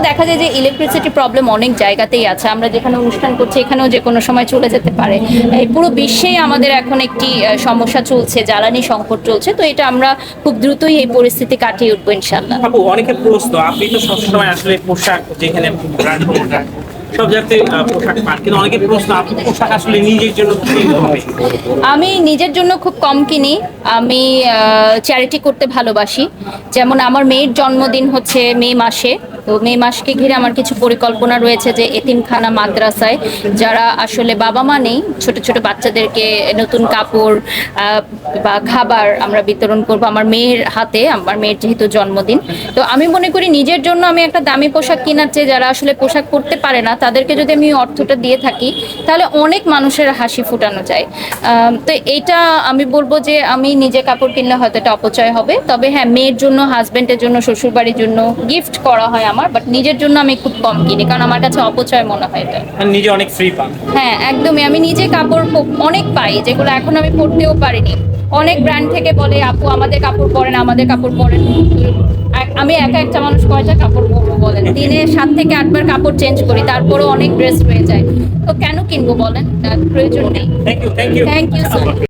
দেখা যায় যে ইলেকট্রিসিটি প্রবলেম অনেক জায়গাতেই আছে। আমরা যেখানে অনুষ্ঠান করছি এখানেও যে কোনো সময় চলে যেতে পারে। এই পুরো বিশ্বেই আমাদের এখন একটি সমস্যা চলছে, জ্বালানি সংকট চলছে। তো এটা আমরা খুব দ্রুতই এই পরিস্থিতি কাটিয়ে উঠবো ইনশাল্লাহ। আপু, অনেকের প্রশ্ন, আপনি তো সবসময় আসলে পোশাক যেখানে ব্র্যান্ড সব জায়গাতে পোশাক পান, কিন্তু অনেকের প্রশ্ন আপনি পোশাক আসলে নিজের জন্য কিনতে হবে। আমি নিজের জন্য খুব কম কিনি। আমি চ্যারিটি করতে ভালোবাসি। যেমন আমার মেয়ের জন্মদিন হচ্ছে মে মাসে। তো মে মাসকে ঘিরে আমার কিছু পরিকল্পনা রয়েছে যে এতিমখানা মাদ্রাসায় যারা আসলে বাবা মা নেই, ছোট ছোট বাচ্চাদেরকে নতুন কাপড় বা খাবার আমরা বিতরণ করব আমার মেয়ের হাতে। আমার মেয়ের যেহেতু জন্মদিন, তো আমি মনে করি নিজের জন্য আমি একটা দামি পোশাক কেনার চেয়ে যারা আসলে পোশাক পরতে পারে না তাদেরকে যদি আমি অর্থটা দিয়ে থাকি তাহলে অনেক মানুষের হাসি ফুটানো যায়। তো এইটা আমি বলবো যে আমি নিজে কাপড় কিনলে হয়তো এটা অপচয় হবে, তবে হ্যাঁ মেয়ের জন্য, হাজবেন্ডের জন্য, শ্বশুরবাড়ির জন্য গিফট করা হয় আমার, বাট নিজের জন্য আমি খুব কম কিনি কারণ আমার কাছে অপচয় মনে হয় এটা। আর নিজে অনেক ফ্রি পান। হ্যাঁ একদমই, আমি নিজে কাপড় অনেক পাই যেগুলো এখন আমি পরতেও পারিনি। অনেক ব্র্যান্ড থেকে বলে আপু আমাদের কাপড় পরেন, আমাদের কাপড় পরেন। আমি একা একটা মানুষ কয়টা কাপড় পরবো বলেন, দিনে 7 থেকে 8 বার কাপড় চেঞ্জ করি, তারপরেও অনেক ড্রেস হয়ে যায়। তো কেন কিনবো বলেন, প্রয়োজন নেই। Thank you thank you so much.